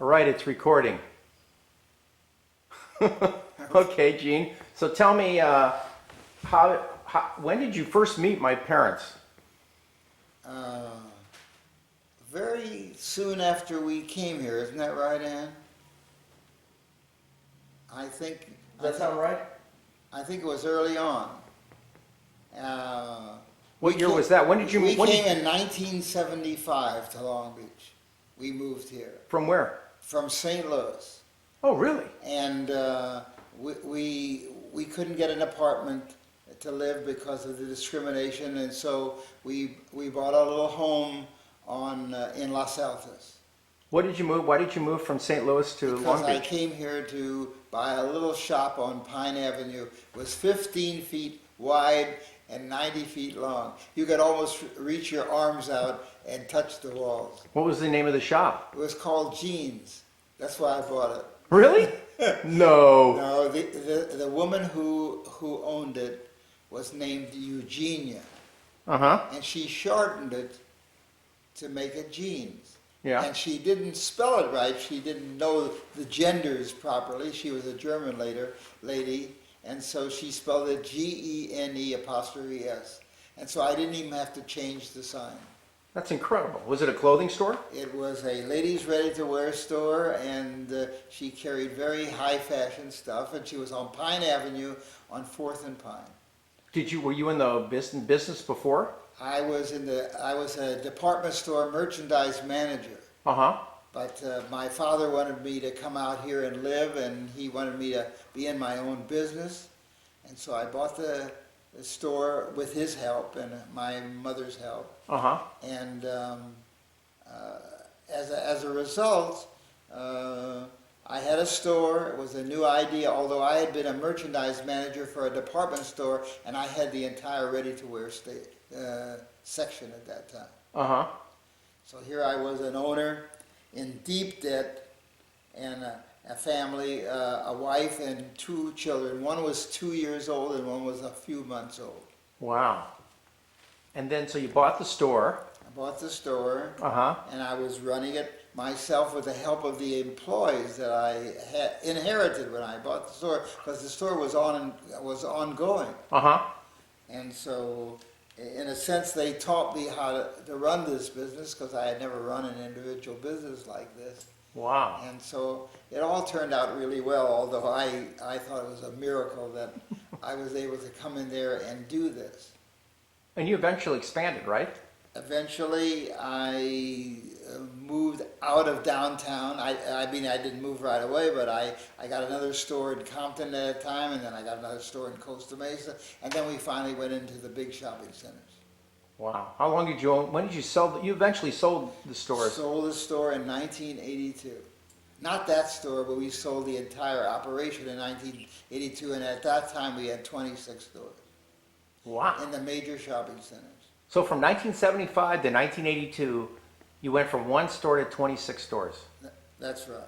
All right, it's recording. Okay, Gene. So tell me, when did you first meet my parents? Uh, Very soon after we came here, isn't that right, Ann? I think Does that sound right? I think it was early on. Uh, What year was that? When did you We when came did, in 1975 to Long Beach. We moved here from where? from St. Louis, Oh, really? and we couldn't get an apartment to live because of the discrimination, and so we bought a little home on in Los Altos. What did you move? Why did you move from St. Louis to Because Long I Beach? came here to buy a little shop on Pine Avenue. It was 15 feet wide and 90 feet long. You could almost reach your arms out and touch the walls. What was the name of the shop? It was called Gene's. That's why I bought it. Really? No. No, the woman who owned it was named Eugenia, Uh-huh. and she shortened it to make it Gene's. Yeah. And she didn't spell it right. She didn't know the genders properly. She was a German lady, and so she spelled it Gene''S. And so I didn't even have to change the sign. That's incredible. Was it a clothing store? It was a ladies' ready-to-wear store, and she carried very high-fashion stuff. And she was on Pine Avenue on 4th and Pine. Were you in the business before? I was a department store merchandise manager. Uh-huh. But my father wanted me to come out here and live, and he wanted me to be in my own business. And so I bought the store with his help and my mother's help. Uh-huh. And as a result, I had a store. It was a new idea, although I had been a merchandise manager for a department store, and I had the entire ready-to-wear section at that time. Uh-huh. So here I was, an owner in deep debt, and a family, a wife and 2 children. One was 2 years old and one was a few months old. Wow. And then, so you bought the store. I bought the store, Uh-huh. and I was running it myself with the help of the employees that I had inherited when I bought the store, because the store was ongoing. Uh-huh. And so, in a sense, they taught me how to run this business, because I had never run an individual business like this. Wow. And so it all turned out really well, although I thought it was a miracle that I was able to come in there and do this. And you eventually expanded, right? Eventually, I moved out of downtown. I mean, I didn't move right away, but I got another store in Compton at a time, and then I got another store in Costa Mesa, and then we finally went into the big shopping centers. Wow. How long did you own? When did you sell? You eventually sold the stores. Sold the store in 1982. Not that store, but we sold the entire operation in 1982, and at that time we had 26 stores Wow. in the major shopping centers. So from 1975 to 1982, you went from 1 store to 26 stores. That's right.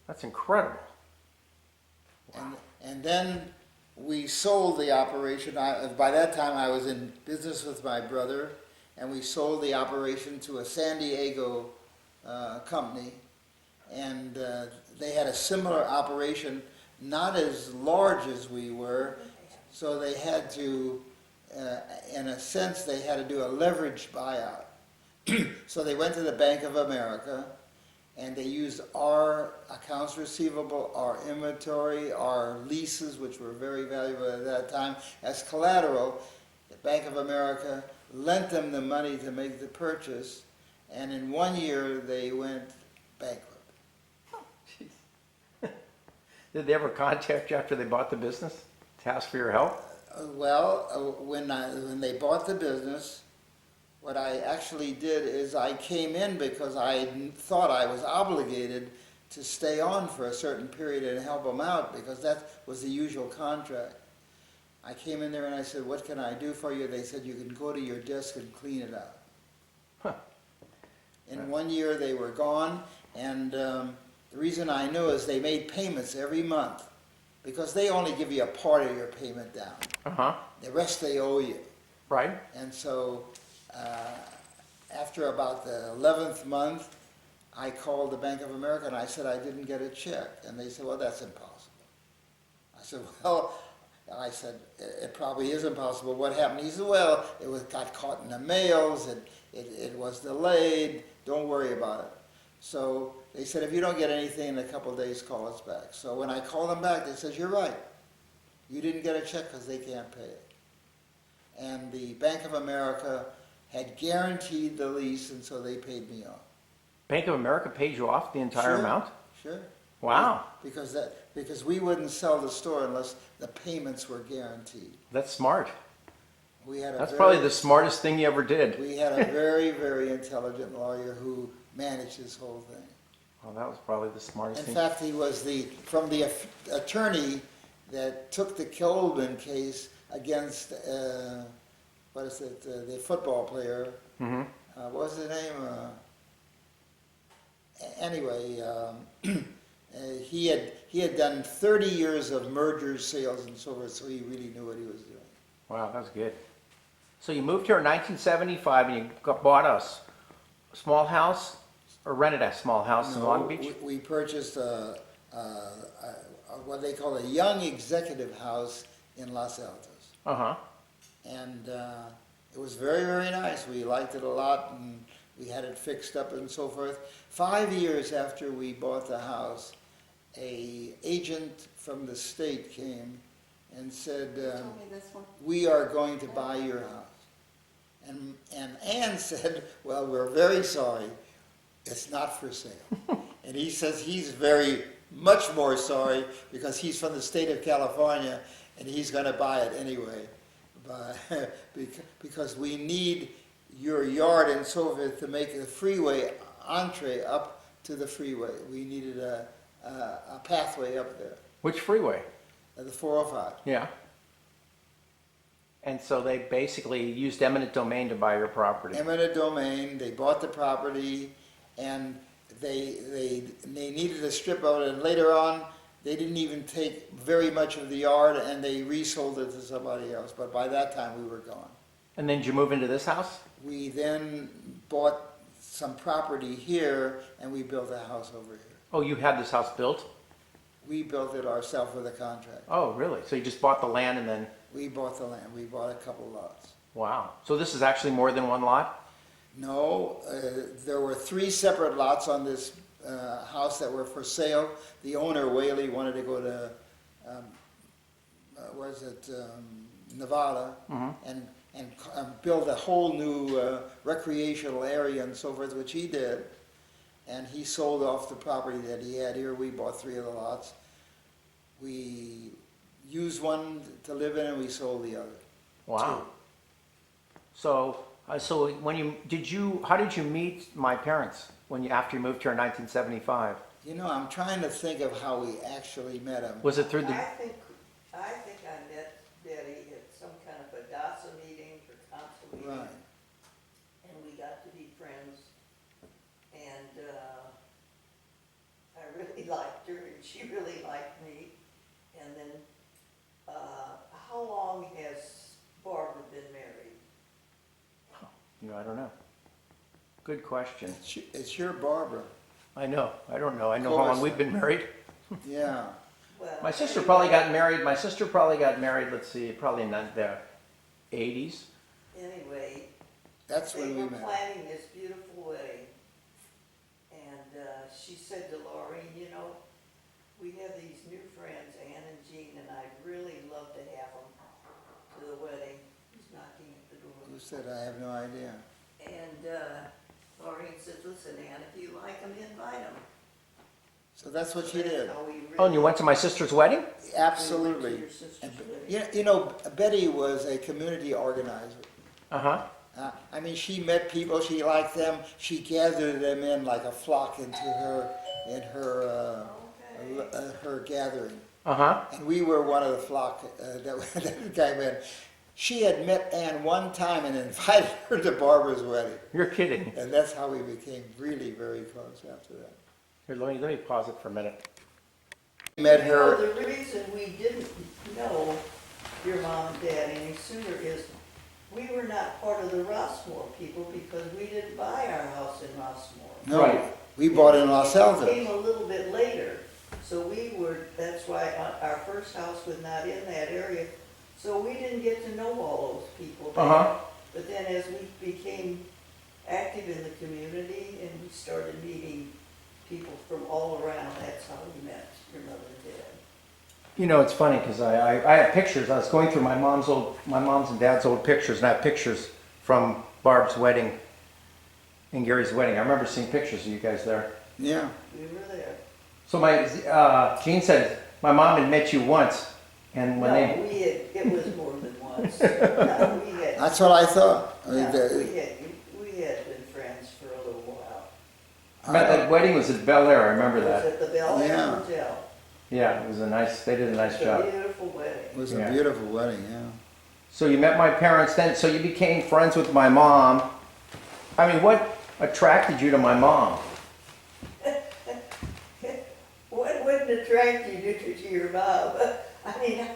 That's incredible. And then we sold the operation. By that time I was in business with my brother, and we sold the operation to a San Diego company, and they had a similar operation, not as large as we were, so they had to, in a sense, they had to do a leveraged buyout. So they went to the Bank of America, and they used our accounts receivable, our inventory, our leases, which were very valuable at that time, as collateral. The Bank of America lent them the money to make the purchase, and in 1 year they went bankrupt. Did they ever contact you after they bought the business to ask for your help? When they bought the business, what I actually did is I came in because I thought I was obligated to stay on for a certain period and help them out, because that was the usual contract. I came in there and I said, "What can I do for you?" They said, "You can go to your desk and clean it out." Huh. In 1 year they were gone, and the reason I knew is they made payments every month, because they only give you a part of your payment down. Uh-huh. The rest they owe you. Right? And so after about the 11th month, I called the Bank of America and I said I didn't get a check. And they said, well, that's impossible. I said, well, I said, it probably is impossible. What happened? He said, well, got caught in the mails, it was delayed, don't worry about it. So they said, if you don't get anything in a couple of days, call us back. So when I called them back, they said, you're right. You didn't get a check because they can't pay it. And the Bank of America had guaranteed the lease, and so they paid me off. Bank of America paid you off the entire Sure. amount? Sure. Wow, Because we wouldn't sell the store unless the payments were guaranteed. that's smart. We had a That's very- probably the smartest thing you ever did. We had a very, very intelligent lawyer who managed this whole thing. Well, that was probably the smartest In thing. fact, he was from the attorney that took the Coleman case against, the football player. Mhm. What was his name? Anyway, he had done 30 years of mergers, sales, and so forth, so he really knew what he was doing. Wow, that was good. So you moved here in 1975 and you bought a small house or rented a small house in Long Beach? We purchased what they call a young executive house in Los Altos. Uh-huh. And it was very, very nice. We liked it a lot, and we had it fixed up and so forth. 5 years after we bought the house, an agent from the state came and said, we are going to buy your house. And Ann said, well, we're very sorry. It's not for sale. And he says he's very much more sorry because he's from the state of California and he's going to buy it anyway. But because we need your yard and so forth to make the freeway entree up to the freeway. We needed a pathway up there, Which freeway? the 405. Yeah. And so they basically used eminent domain to buy your property. Eminent domain, they bought the property, and they needed a strip of it, and later on, they didn't even take very much of the yard, and they resold it to somebody else, but by that time, we were gone. And then did you move into this house? We then bought some property here, and we built a house over here. Oh, you had this house built? We built it ourselves with a contract. Oh, really? So you just bought the land and then, We bought the land, we bought a couple lots. wow. So this is actually more than one lot? No, there were 3 separate lots on this house that were for sale. The owner, Whaley, wanted to go to, Nevada, and build a whole new recreational area and so forth, which he did. And he sold off the property that he had here. We bought 3 of the lots. We used one to live in, and we sold the other. Wow. So, how did you meet my parents after you moved here in 1975? You know, I'm trying to think of how we actually met him. Was it through the, I think I met Betty at some kind of a DASA meeting or council meeting. Right. And we got to be friends. And I really liked her and she really liked me. And then, how long has Barbara been married? I don't know. Good question. It's your Barbara. I know. I don't know. I know how course. long we've been married. Yeah. Well, My sister anyway, probably got married. Let's see, probably in the 80s. Anyway, That's they when we were met. planning this beautiful wedding. And she said to Laurie, we have these new friends, Ann and Gene, and I'd really love to have them to the wedding. Who's knocking at the door? Who said? I have no idea. And Laurie said, listen, Ann, if you like them, invite them. So that's what she did. Oh, and you went to my sister's wedding? Absolutely. And, Betty was a community organizer. Uh-huh. I mean, she met people, she liked them, she gathered them in like a flock into her gathering. Uh-huh. And we were one of the flock that came in. She had met Ann one time and invited her to Barbara's wedding. You're kidding. And that's how we became really very close after that. Here, let me pause it for a minute. Met her. The reason we didn't know your mom and dad any sooner is we were not part of the Rossmore people because we didn't buy our house in Rossmore. No, Right. We bought in Los It Altos. came a little bit later, so that's why our first house was not in that area, so we didn't get to know all those people there. Uh-huh. But then as we became active in the community and we started meeting people from all around, that's how we met your mother and dad. You know, it's funny because I have pictures. I was going through my mom's and dad's old pictures, and I have pictures from Barb's wedding and Gary's wedding. I remember seeing pictures of you guys there. Yeah. We were there. So Gene said my mom had met you once, and when No, they it was more than once. No, we had, That's what I thought. I mean, no, the- we had been friends for a little while. that wedding was at Bel Air. I remember It was that. at the Bel Air Yeah. Hotel. Yeah, it was a nice. They did a nice It was job. a beautiful wedding. It was Yeah. a beautiful wedding, yeah. So you met my parents then. So you became friends with my mom. I mean, what attracted you to my mom? What wouldn't attract you to your mom? I mean,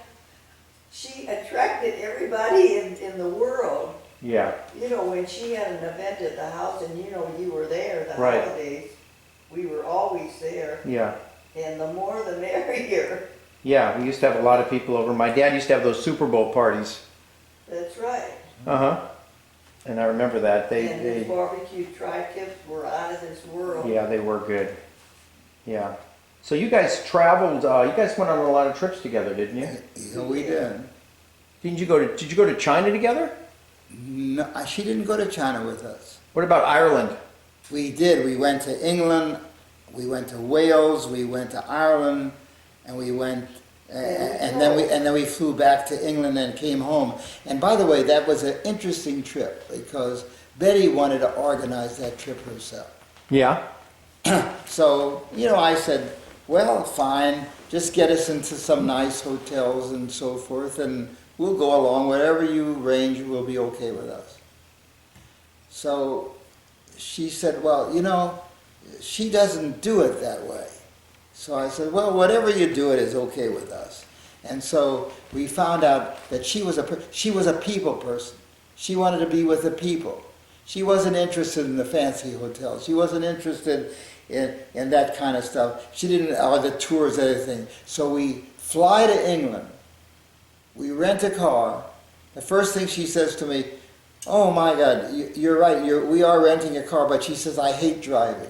she attracted everybody in the world. Yeah. You know, when she had an event at the house and you know you were there, the Right. holidays, we were always there. Yeah. And the more the merrier. Yeah. We used to have a lot of people over. My dad used to have those Super Bowl parties. That's right. Uh huh. And I remember that And his barbecue tri-tips were out of this world. yeah, they were good. Yeah. So you guys traveled. You guys went on a lot of trips together, didn't you? Yeah, we did. Did you go to China together? No, she didn't go to China with us. What about Ireland? We did. We went to England, we went to Wales, we went to Ireland, and we went, and then we flew back to England and came home. And by the way, that was an interesting trip because Betty wanted to organize that trip herself. Yeah. So, you know, I said, well, fine, just get us into some nice hotels and so forth, and we'll go along. Whatever you arrange will be okay with us. So she said, well, you know, she doesn't do it that way. So I said, well, whatever you do, it is okay with us. And so we found out that she was a people person. She wanted to be with the people. She wasn't interested in the fancy hotels. She wasn't interested in that kind of stuff. She didn't, or the tours, everything. So we fly to England. We rent a car. The first thing she says to me, oh my God, you're right, we are renting a car, but she says, I hate driving.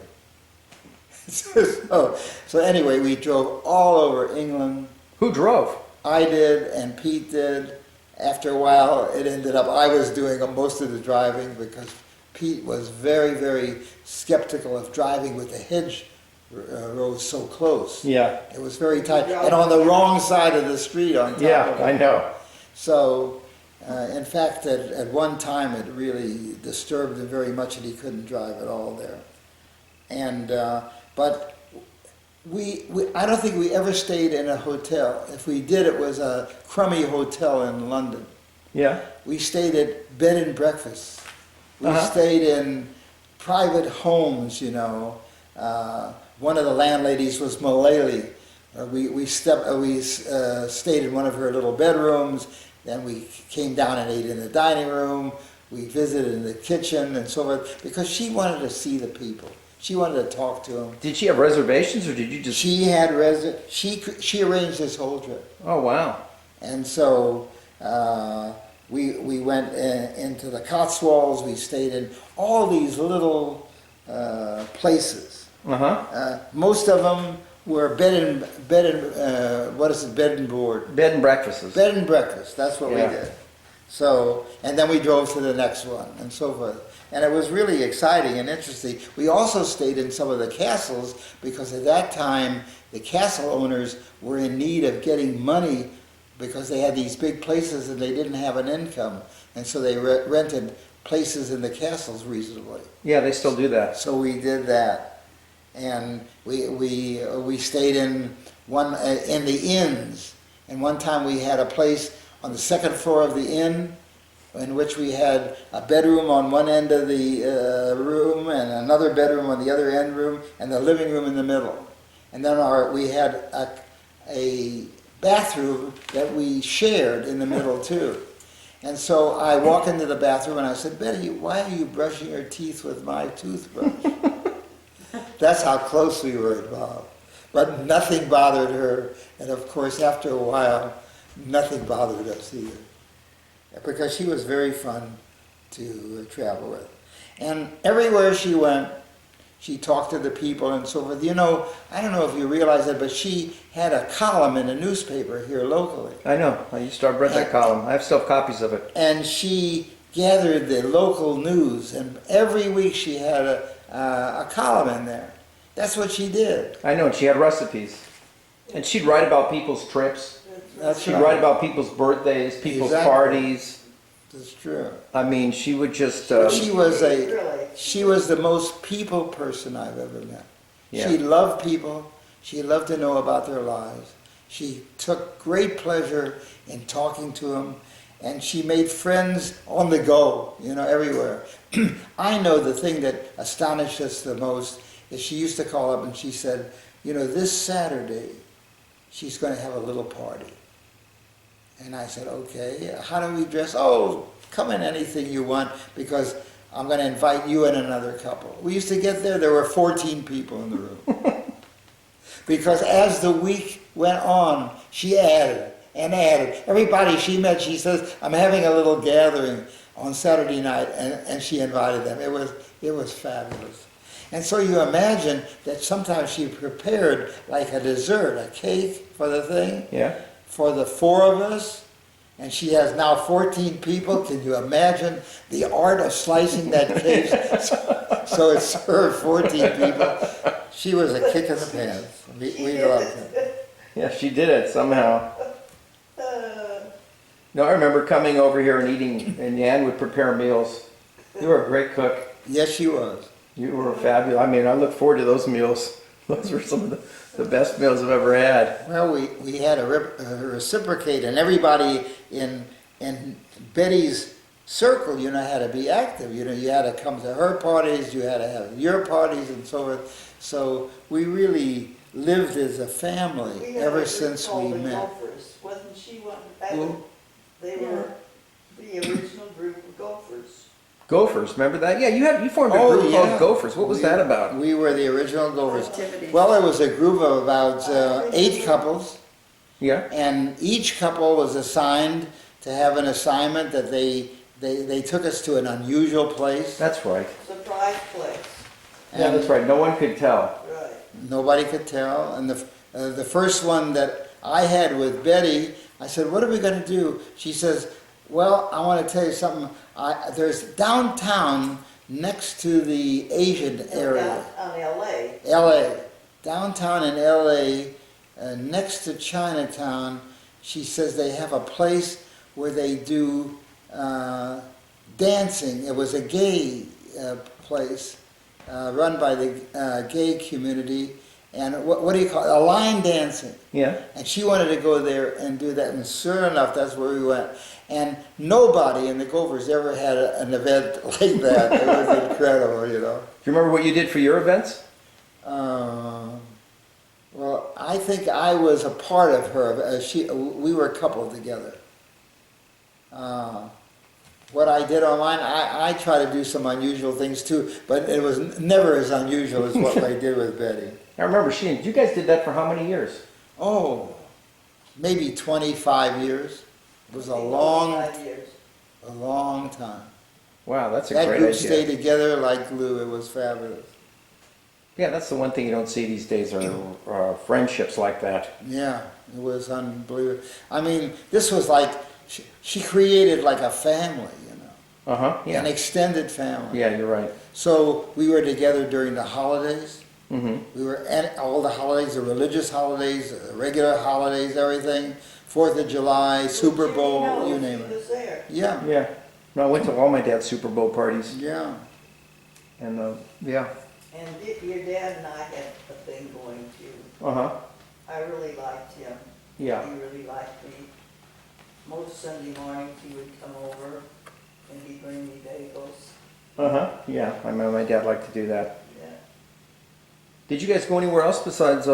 so anyway, we drove all over England. Who drove? I did, and Pete did. After a while, it ended up I was doing most of the driving because Pete was very, very skeptical of driving with the hedge rows so close. Yeah. It was very tight, and on the wrong side of the street on top Yeah, of it. I know. So, in fact, at one time it really disturbed him very much that he couldn't drive at all there. And, but I don't think we ever stayed in a hotel. If we did, it was a crummy hotel in London. Yeah. We stayed at bed and breakfast. We Uh-huh. stayed in private homes, you know. One of the landladies was Malayali. We stayed in one of her little bedrooms. Then we came down and ate in the dining room. We visited in the kitchen and so forth because she wanted to see the people. She wanted to talk to them. Did she have reservations, or did you just? She had she arranged this whole trip. Oh wow. And so we went into the Cotswolds. We stayed in all these little places. Uh-huh. Most of them were bed and bed and board. Bed and breakfasts. Bed and breakfast. That's what Yeah. we did. So, and then we drove to the next one and so forth. And it was really exciting and interesting. We also stayed in some of the castles because at that time the castle owners were in need of getting money because they had these big places and they didn't have an income. And so they rented places in the castles reasonably. Yeah, they still do that. So we did that. And we stayed in in the inns. And one time we had a place on the second floor of the inn in which we had a bedroom on one end of the room and another bedroom on the other end room and the living room in the middle. And then we had a bathroom that we shared in the middle too. And so I walk into the bathroom and I said, Betty, why are you brushing your teeth with my toothbrush? That's how close we were involved. But nothing bothered her, and of course, after a while, nothing bothered us either. Because she was very fun to travel with. And everywhere she went, she talked to the people and so forth. You know, I don't know if you realize it, but she had a column in a newspaper here locally. I know. I used to have read that column. I have still copies of it. And she gathered the local news, and every week she had a column in there. That's what she did. I know. And she had recipes. And she'd write about people's trips. That's She'd right. write about people's birthdays, people's Exactly. parties. That's true. I mean, she would just... But she was Really. she was the most people person I've ever met. Yeah. She loved people. She loved to know about their lives. She took great pleasure in talking to them, and she made friends on the go, you know, everywhere. I know the thing that astonished us the most is she used to call up and she said, you know, this Saturday she's going to have a little party. And I said, okay, how do we dress? Oh, come in anything you want, because I'm going to invite you and another couple. We used to get there were 14 people in the room. Because as the week went on, she added and added. Everybody she met, she says, I'm having a little gathering on Saturday night, and she invited them. It was fabulous. And so you imagine that sometimes she prepared like a dessert, a cake for the thing. Yeah. For the four of us, and she has now 14 people. Can you imagine the art of slicing that cake so it served 14 people? She was a kick in the pants. We loved her. Yeah, she did it somehow. No, I remember coming over here and eating, and Yan would prepare meals. You were a great cook. Yes, she was. You were fabulous. I mean, I look forward to those meals. Those were some of the best meals I've ever had. Well, we had a reciprocate, and everybody in Betty's circle, you know, had to be active. You know, you had to come to her parties, you had to have your parties, and so forth. So we really lived as a family ever since we met. Gophers. Wasn't she one? Who? They were the original group of Gophers. Gophers, remember that? Yeah, you formed a Oh, group yeah. called Gophers. What was that about? We were the original Gophers. Activities. Well, it was a group of about 8 couples, Yeah. and each couple was assigned to have an assignment that they took us to an unusual place. That's right. Surprise place. Yeah, that's right. No one could tell. Right. Nobody could tell. And the first one that I had with Betty, I said, what are we going to do? She says, well, I want to tell you something. There's downtown next to the Asian area, On L.A. L.A. Downtown in L.A., next to Chinatown, she says they have a place where they do dancing. It was a gay place run by the gay community. And what do you call it? A line dancing. Yeah. And she wanted to go there and do that. And sure enough, that's where we went. And nobody in the Gophers ever had an event like that. It was incredible, you know. Do you remember what you did for your events? Well, I think I was a part of her. We were coupled together. What I did online, I try to do some unusual things too, but it was never as unusual as what I did with Betty. I remember you guys did that for how many years? Oh, maybe 25 years. It was a long 5 years. time. Wow, that's a That great group idea. stayed together like glue. It was fabulous. Yeah, that's the one thing you don't see these days are friendships like that. Yeah, it was unbelievable. I mean, this was like, she created like a family, you know, Uh-huh, an yeah. extended family. Yeah, you're right. So we were together during the holidays. Mm-hmm. We were at all the holidays, the religious holidays, the regular holidays, everything. 4th of July, Super Bowl, you name She it. was there. Yeah, Yeah. No, I went to all my dad's Super Bowl parties. yeah. And, yeah. And your dad and I had a thing going too. Uh-huh. I really liked him. Yeah. He really liked me. Most Sunday mornings he would come over and he'd bring me bagels. Uh-huh. Yeah, I remember my dad liked to do that. Yeah. Did you guys go anywhere else besides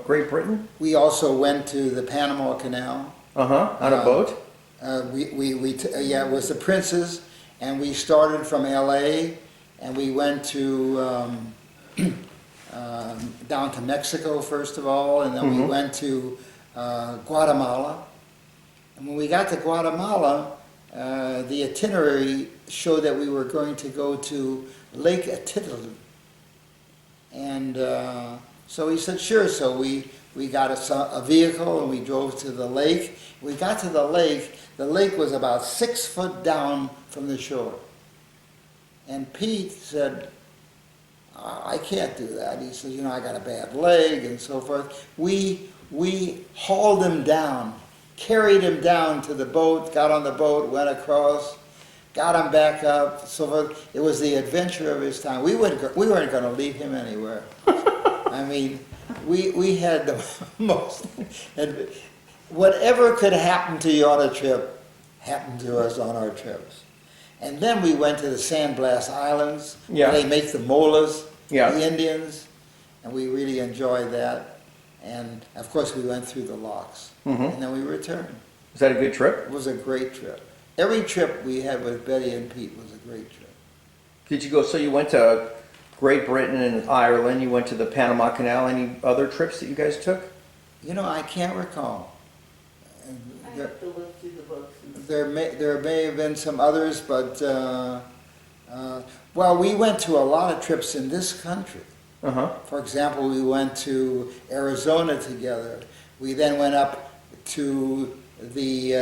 Great Britain? We also went to the Panama Canal. Uh-huh. On a boat? Yeah, it was the Prince's, and we started from L.A. and we went to down to Mexico first of all, and then we went to Guatemala. And when we got to Guatemala, the itinerary showed that we were going to go to Lake Atitlan. And so he said, sure. So we got a vehicle and we drove to the lake. We got to the lake. The lake was about 6 foot down from the shore. And Pete said, I can't do that. He said, you know, I got a bad leg and so forth. We hauled him down, carried him down to the boat, got on the boat, went across, got him back up, so forth. It was the adventure of his time. We weren't going to leave him anywhere. I mean, we had the most, and whatever could happen to you on a trip happened to us on our trips. And then we went to the Sandblast Islands, where they make the molas, the Indians, and we really enjoyed that. And of course we went through the locks, and then we returned. Was that a good trip? It was a great trip. Every trip we had with Betty and Pete was a great trip. Did you go, so you went to Great Britain and Ireland, you went to the Panama Canal, any other trips that you guys took? You know, I can't recall. I have to look through the books. There may have been some others, but, well, we went to a lot of trips in this country. For example, we went to Arizona together. We then went up to the,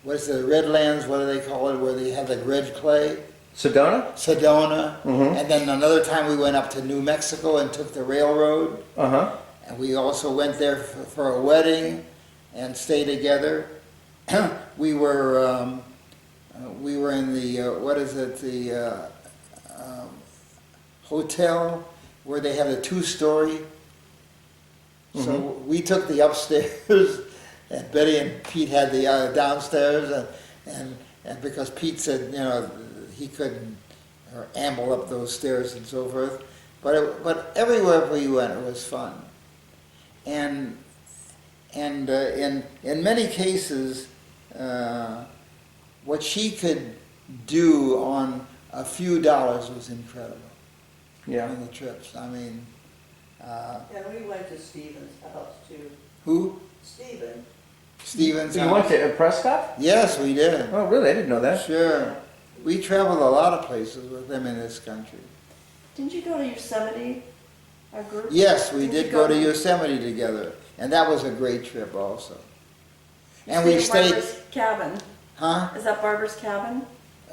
what is it, the Redlands, what do they call it, where they have the red clay? Sedona? Sedona. And then another time we went up to New Mexico and took the railroad. And we also went there for a wedding and stayed together. We were in the, what is it, the hotel where they have the 2-story. So we took the upstairs, and Betty and Pete had the downstairs, and because Pete said, you know, he couldn't amble up those stairs and so forth. But everywhere we went, it was fun. And in many cases, what she could do on a few dollars was incredible. On the trips. I mean. And we went to Stephen's house too. Who? Stephen. Stephen's So house. you went to Prescott? Yes, we did. Oh, really? I didn't know that. Sure. We traveled a lot of places with them in this country. Didn't you go to Yosemite, a group? Yes, we Didn't did you go to Yosemite together, and that was a great trip also. And we at stayed. Barbara's cabin. Huh? Is that Barbara's cabin?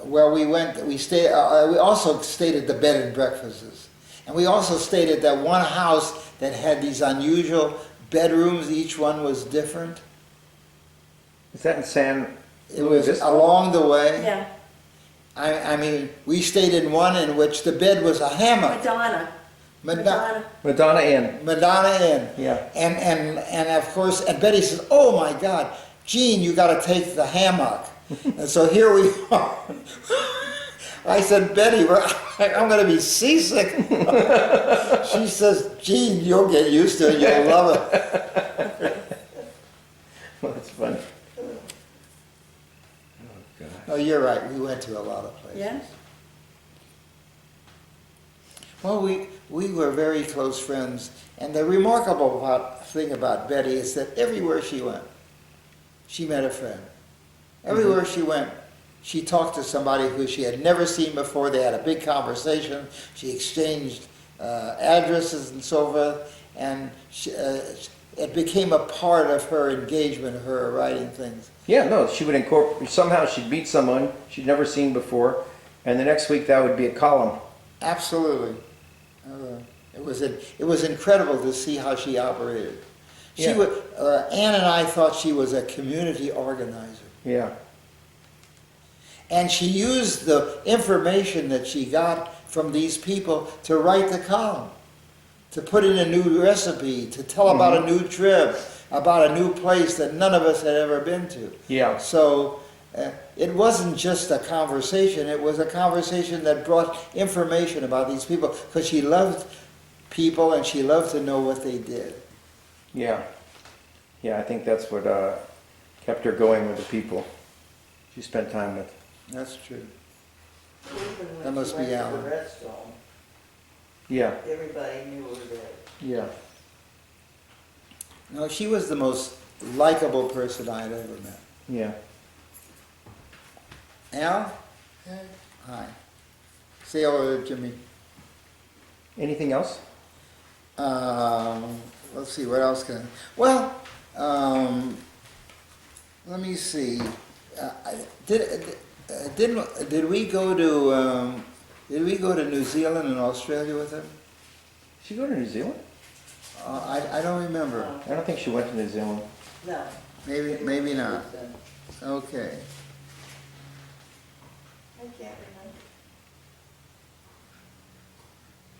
Well, we stayed. We also stayed at the bed and breakfasts, and we also stayed at that one house that had these unusual bedrooms. Each one was different. Is that in San It was Luis? along the way. Yeah. I mean, we stayed in one in which the bed was a hammock. Madonna. Madonna Inn. Madonna Inn. Yeah. And of course, and Betty says, "Oh my God, Gene, you got to take the hammock." And so here we are. I said, "Betty, I'm going to be seasick." She says, "Gene, you'll get used to it. You'll love it." Well, that's funny. Oh, you're right. We went to a lot of places. Yes. Well, we were very close friends, and the remarkable thing about Betty is that everywhere she went, she met a friend. Everywhere she went, she talked to somebody who she had never seen before. They had a big conversation. She exchanged addresses and so forth, and it became a part of her engagement, her writing things. Yeah, no, she would incorporate, somehow she'd meet someone she'd never seen before, and the next week that would be a column. Absolutely. It was incredible to see how she operated. Yeah. Ann and I thought she was a community organizer. Yeah. And she used the information that she got from these people to write the column, to put in a new recipe, to tell about a new trip, about a new place that none of us had ever been to. Yeah. So it wasn't just a conversation, it was a conversation that brought information about these people, because she loved people and she loved to know what they did. Yeah. Yeah, I think that's what kept her going with the people she spent time with. That's true. Even when That must she be went to Alan. the rest home, Yeah, everybody knew her that. yeah. No, she was the most likable person I'd ever met. Yeah. Al? Hi. Say hello to Jimmy. Anything else? Let's see, what else can, well, let me see. Did we go to New Zealand and Australia with her? Did she go to New Zealand? I don't remember. I don't think she went to New Zealand. No. Maybe not. Okay. I can't remember.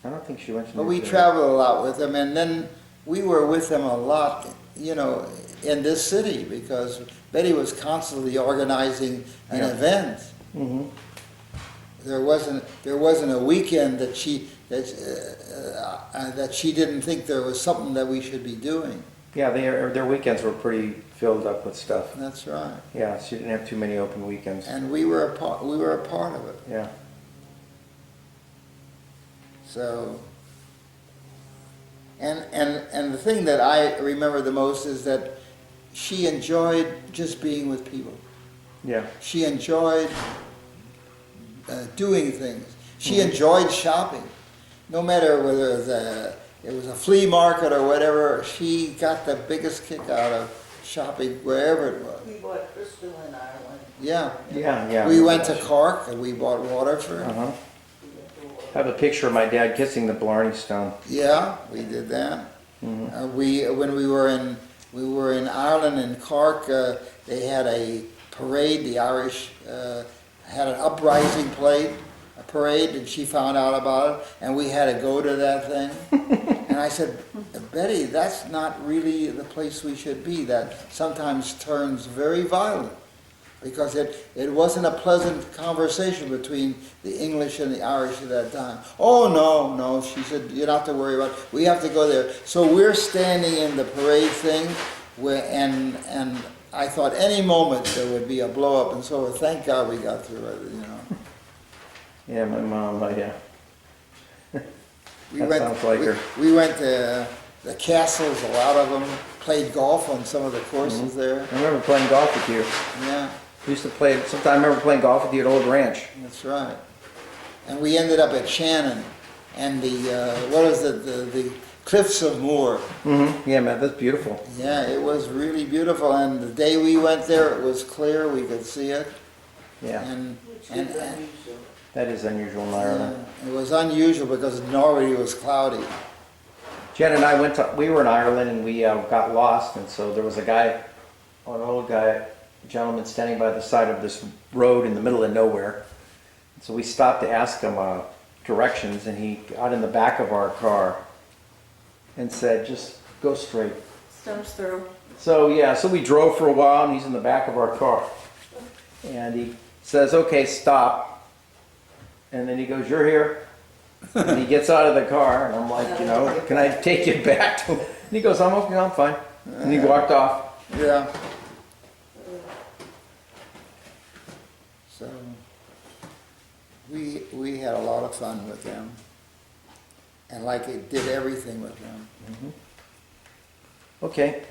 I don't think she went to New But we Zealand. traveled a lot with them, and then we were with them a lot, you know, in this city, because Betty was constantly organizing an Yeah. event. Mm-hmm. There wasn't a weekend that she didn't think there was something that we should be doing. Yeah, their weekends were pretty filled up with stuff. That's right. Yeah, she didn't have too many open weekends. And we were a part. We were a part of it. Yeah. So. And the thing that I remember the most is that she enjoyed just being with people. Yeah. She enjoyed doing things. She enjoyed shopping. No matter whether it was a flea market or whatever, she got the biggest kick out of shopping wherever it was. We bought crystal in Ireland. Yeah. Yeah. We went to Cork and we bought water for her. Uh-huh. We went to war. I have a picture of my dad kissing the Blarney Stone. Yeah, we did that. When we were in Ireland in Cork, they had a parade. The Irish had an uprising parade, and she found out about it, and we had to go to that thing. And I said, Betty, that's not really the place we should be. That sometimes turns very violent, because it wasn't a pleasant conversation between the English and the Irish at that time. Oh, no, she said, you're not to worry about it. We have to go there. So we're standing in the parade thing, and I thought any moment there would be a blow up, and so thank God we got through it, you know. Yeah, my mom, yeah. We That went, sounds like her. We went to the castles, a lot of them, played golf on some of the courses there. I remember playing golf with you. Yeah, We used to play, sometime I remember playing golf with you at Old Ranch. that's right. And we ended up at Shannon, and the Cliffs of Moher. Mm-hmm. Yeah, man, that's beautiful. Yeah, it was really beautiful, and the day we went there, it was clear, we could see it. Yeah, And, Which and, is unusual. that is unusual in Ireland. it was unusual because normally it was cloudy. Jen and I we were in Ireland and we got lost, and so there was a guy, an old guy, gentleman standing by the side of this road in the middle of nowhere. So we stopped to ask him directions, and he got in the back of our car and said, just go straight. Stones through. So yeah, so we drove for a while, and he's in the back of our car. And he says, okay, stop. And then he goes, you're here. And he gets out of the car, and I'm like, you know, can I take you back to him? And he goes, I'm okay, I'm fine. And he walked off. Yeah. So we had a lot of fun with them, and like it did everything with them. Okay,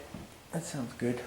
that sounds good.